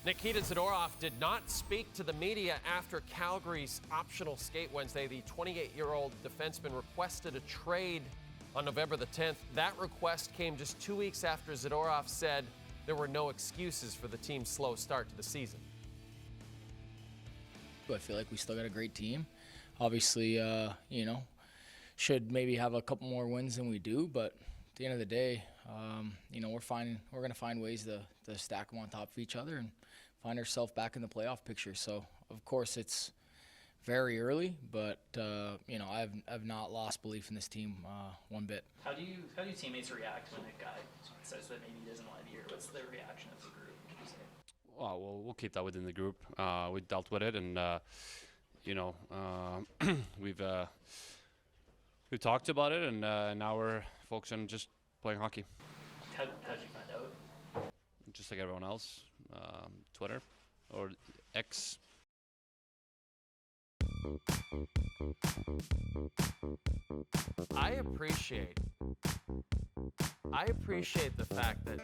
Nikita Zadorov did not speak to the media after Calgary's optional skate Wednesday. The 28-year-old defenseman requested a trade on November the 10th. That request came just 2 weeks after Zadorov said there were no excuses for the team's slow start to the season. I feel like we still got a great team. Obviously, should maybe have a couple more wins than we do, but at the end of the day, we're going to find ways to stack them on top of each other and find ourselves back in the playoff picture. So, of course, it's very early, but I've not lost belief in this team one bit. How do teammates react when a guy says that maybe he doesn't want to be here? What's the reaction of the group, would you say? Well, we'll keep that within the group. We dealt with it, and we've talked about it, and now we're focused on just playing hockey. How'd you find out? Just like everyone else, Twitter or X. I appreciate the fact that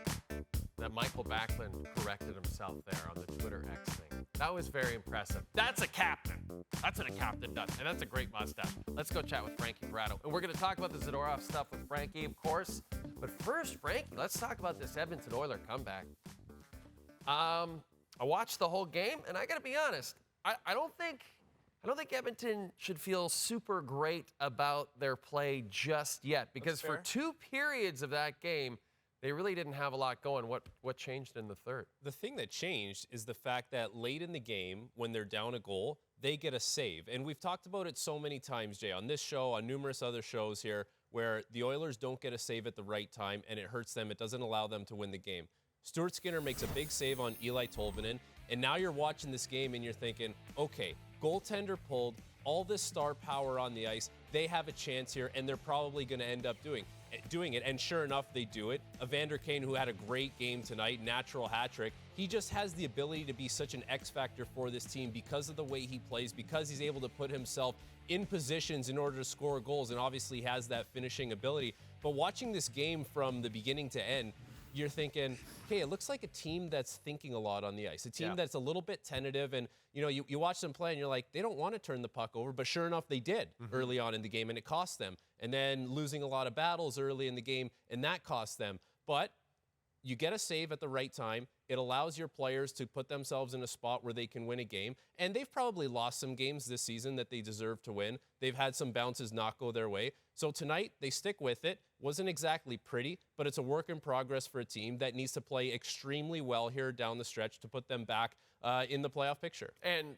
Michael Backlund corrected himself there on the Twitter X thing. That was very impressive. That's a captain. That's what a captain does, and that's a great mustache. Let's go chat with Frankie Corrado. And we're going to talk about the Zadorov stuff with Frankie, of course. But first, Frankie, let's talk about this Edmonton Oilers comeback. I watched the whole game, and I got to be honest, I don't think Edmonton should feel super great about their play just yet, because for 2 periods of that game, they really didn't have a lot going. What changed in the third? The thing that changed is the fact that late in the game, when they're down a goal, they get a save. And we've talked about it so many times, Jay, on this show, on numerous other shows here, where the Oilers don't get a save at the right time, and it hurts them. It doesn't allow them to win the game. Stuart Skinner makes a big save on Eli Tolvanen, and now you're watching this game and you're thinking, okay, goaltender pulled, all this star power on the ice, they have a chance here, and they're probably going to end up doing it. And sure enough, they do it. Evander Kane, who had a great game tonight, natural hat trick, he just has the ability to be such an X factor for this team because of the way he plays, because he's able to put himself in positions in order to score goals, and obviously has that finishing ability. But watching this game from the beginning to end, you're thinking, okay, it looks like a team that's thinking a lot on the ice, a team that's a little bit tentative, and you watch them play and you're like, they don't want to turn the puck over, but sure enough, they did early on in the game, and it cost them. And then losing a lot of battles early in the game, and that cost them. But you get a save at the right time. It allows your players to put themselves in a spot where they can win a game. And they've probably lost some games this season that they deserve to win. They've had some bounces not go their way. So tonight, they stick with it. Wasn't exactly pretty, but it's a work in progress for a team that needs to play extremely well here down the stretch to put them back in the playoff picture. And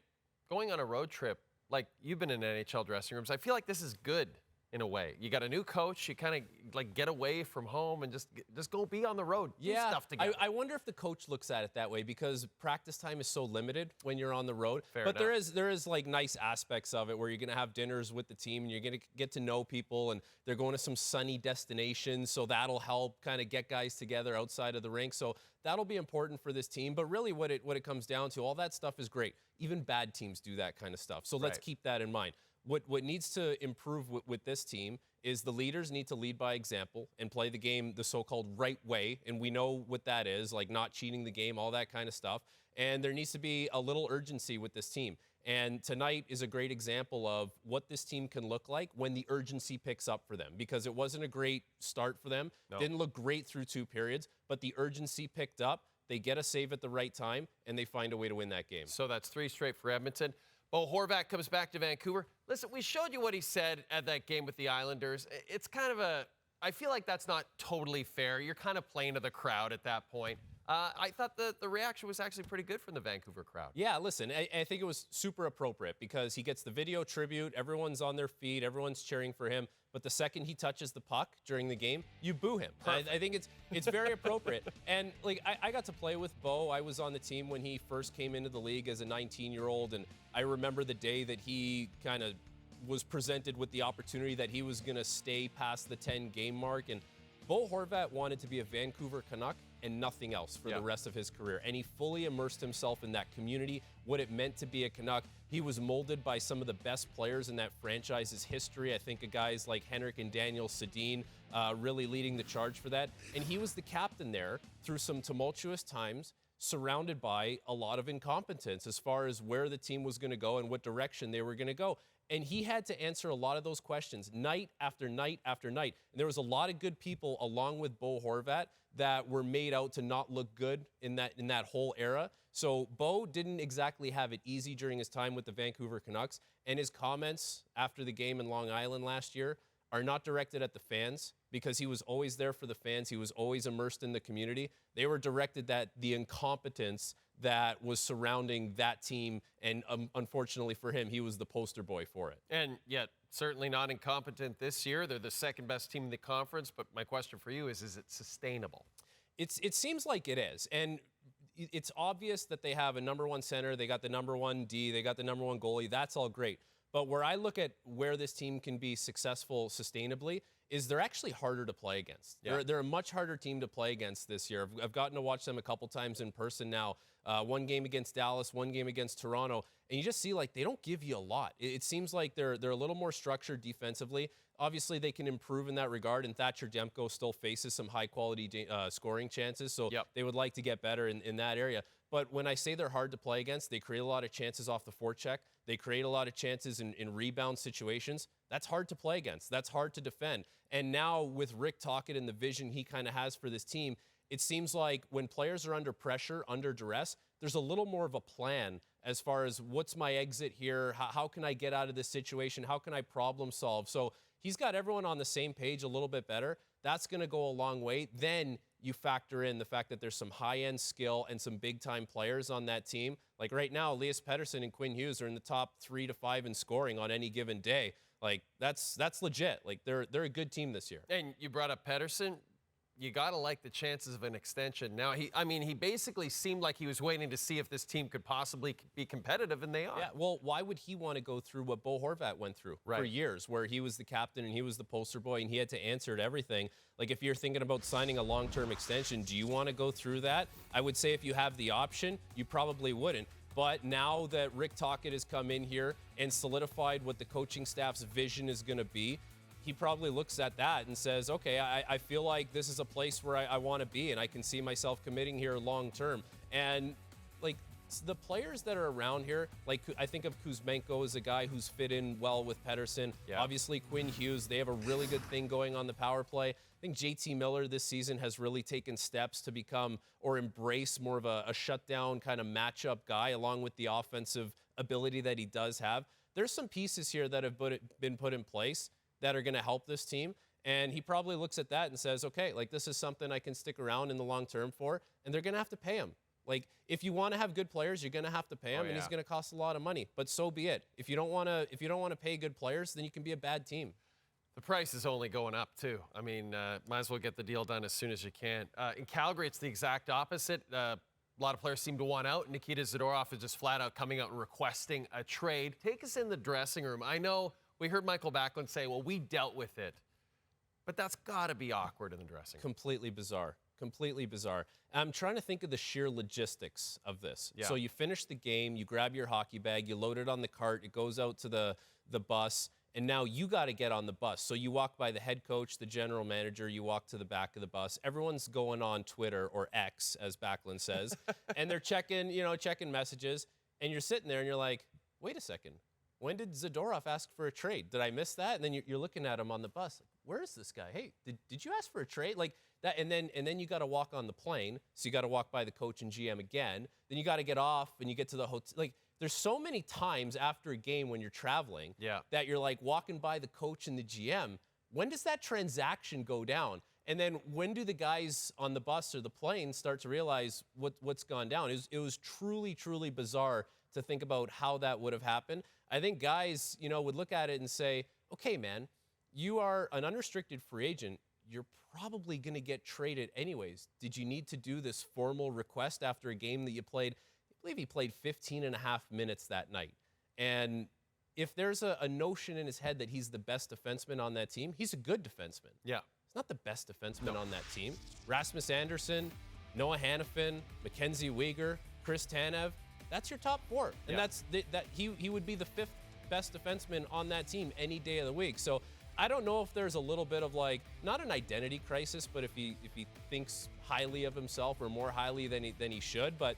going on a road trip, like you've been in NHL dressing rooms, I feel like this is good. In a way, you got a new coach. You kind of like get away from home and just go be on the road. Do stuff together. I wonder if the coach looks at it that way, because practice time is so limited when you're on the road. Fair but enough. there is like nice aspects of it where you're gonna have dinners with the team and you're gonna get to know people, and they're going to some sunny destinations, so that'll help kind of get guys together outside of the rink. So that'll be important for this team. But really, what it comes down to, all that stuff is great. Even bad teams do that kind of stuff. So let's keep that in mind. What needs to improve with this team is the leaders need to lead by example and play the game the so-called right way. And we know what that is, like not cheating the game, all that kind of stuff. And there needs to be a little urgency with this team. And tonight is a great example of what this team can look like when the urgency picks up for them, because it wasn't a great start for them. No. Didn't look great through 2 periods, but the urgency picked up. They get a save at the right time, and they find a way to win that game. So that's 3 straight for Edmonton. Bo Horvat comes back to Vancouver. Listen, we showed you what he said at that game with the Islanders. It's kind of I feel like that's not totally fair. You're kind of playing to the crowd at that point. I thought the reaction was actually pretty good from the Vancouver crowd. Yeah, listen, I think it was super appropriate because he gets the video tribute. Everyone's on their feet. Everyone's cheering for him. But the second he touches the puck during the game, you boo him. I think it's very appropriate. And like I got to play with Bo. I was on the team when he first came into the league as a 19-year-old, and I remember the day that he kind of was presented with the opportunity that he was going to stay past the 10-game mark. And Bo Horvat wanted to be a Vancouver Canuck and nothing else for the rest of his career. And he fully immersed himself in that community, what it meant to be a Canuck. He was molded by some of the best players in that franchise's history. I think of guys like Henrik and Daniel Sedin really leading the charge for that. And he was the captain there through some tumultuous times, surrounded by a lot of incompetence as far as where the team was going to go and what direction they were going to go. And he had to answer a lot of those questions night after night after night. And there was a lot of good people along with Bo Horvat that were made out to not look good in that whole era. So Bo didn't exactly have it easy during his time with the Vancouver Canucks. And his comments after the game in Long Island last year are not directed at the fans, because he was always there for the fans. He was always immersed in the community. They were directed at the incompetence that was surrounding that team, and unfortunately for him, he was the poster boy for it. And yet, certainly not incompetent this year. They're the second best team in the conference, but my question for you is it sustainable? It seems like it is, and it's obvious that they have a number one center, they got the number one D, they got the number one goalie. That's all great. But where I look at where this team can be successful sustainably is they're actually harder to play against. Yeah. They're a much harder team to play against this year. I've gotten to watch them a couple times in person now. One game against Dallas, one game against Toronto, and you just see like they don't give you a lot. It seems like they're a little more structured defensively. Obviously, they can improve in that regard, and Thatcher Demko still faces some high-quality scoring chances, so they would like to get better in that area. But when I say they're hard to play against, they create a lot of chances off the forecheck. They create a lot of chances in rebound situations. That's hard to play against. That's hard to defend. And now with Rick Tocchet and the vision he kind of has for this team, it seems like when players are under pressure, under duress, there's a little more of a plan as far as what's my exit here, how can I get out of this situation, how can I problem solve. So he's got everyone on the same page a little bit better. That's going to go a long way. Then you factor in the fact that there's some high-end skill and some big-time players on that team. Like right now, Elias Pettersson and Quinn Hughes are in the top 3 to 5 in scoring on any given day. Like that's legit. Like they're a good team this year. And you brought up Pettersson. You got to like the chances of an extension. Now, he basically seemed like he was waiting to see if this team could possibly be competitive, and they are. Yeah, well, why would he want to go through what Bo Horvat went through for years, where he was the captain and he was the poster boy and he had to answer to everything? Like, if you're thinking about signing a long-term extension, do you want to go through that? I would say if you have the option, you probably wouldn't. But now that Rick Tocchet has come in here and solidified what the coaching staff's vision is going to be, he probably looks at that and says, okay, I feel like this is a place where I want to be and I can see myself committing here long term. And like the players that are around here, like I think of Kuzmenko as a guy who's fit in well with Pettersson. Yeah. Obviously Quinn Hughes, they have a really good thing going on the power play. I think JT Miller this season has really taken steps to become or embrace more of a shutdown kind of matchup guy, along with the offensive ability that he does have. There's some pieces here that have been put in place that are going to help this team. And he probably looks at that and says, okay, like this is something I can stick around in the long term for, and they're going to have to pay him. Like if you want to have good players, you're going to have to pay him, and he's going to cost a lot of money. But so be it. If you don't want to pay good players, then you can be a bad team. The price is only going up too. I mean, might as well get the deal done as soon as you can. In Calgary, it's the exact opposite. A lot of players seem to want out. Nikita Zadorov is just flat out coming out and requesting a trade. Take us in the dressing room. I know we heard Michael Backlund say, well, we dealt with it. But that's got to be awkward in the dressing room. Completely bizarre. Completely bizarre. I'm trying to think of the sheer logistics of this. Yeah. So you finish the game, you grab your hockey bag, you load it on the cart, it goes out to the bus, and now you got to get on the bus. So you walk by the head coach, the general manager, you walk to the back of the bus. Everyone's going on Twitter, or X, as Backlund says, and they're checking messages, and you're sitting there and you're like, wait a second. When did Zadorov ask for a trade? Did I miss that? And then you're looking at him on the bus. Like, where is this guy? Hey, did you ask for a trade? Like that, and then you got to walk on the plane. So you got to walk by the coach and GM again. Then you got to get off and you get to the hotel. Like there's so many times after a game when you're traveling that you're like walking by the coach and the GM. When does that transaction go down? And then when do the guys on the bus or the plane start to realize what's gone down? It was truly, truly bizarre to think about how that would have happened. I think guys, would look at it and say, okay, man, you are an unrestricted free agent. You're probably going to get traded anyways. Did you need to do this formal request after a game that you played? I believe he played 15 and a half minutes that night. And if there's a notion in his head that he's the best defenseman on that team, he's a good defenseman. Yeah. He's not the best defenseman on that team. Rasmus Andersson, Noah Hannafin, Mackenzie Weegar, Chris Tanev, that's your top four. And he would be the 5th best defenseman on that team any day of the week. So I don't know if there's a little bit of like, not an identity crisis, but if he thinks highly of himself or more highly than he should, but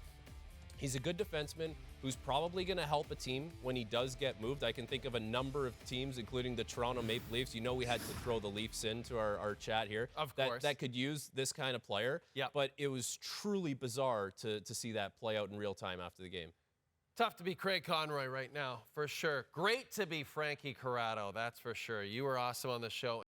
he's a good defenseman who's probably going to help a team when he does get moved. I can think of a number of teams, including the Toronto Maple Leafs. You know, we had to throw the Leafs into our chat here. Of course. That could use this kind of player. Yep. But it was truly bizarre to see that play out in real time after the game. Tough to be Craig Conroy right now, for sure. Great to be Frankie Corrado, that's for sure. You were awesome on the show.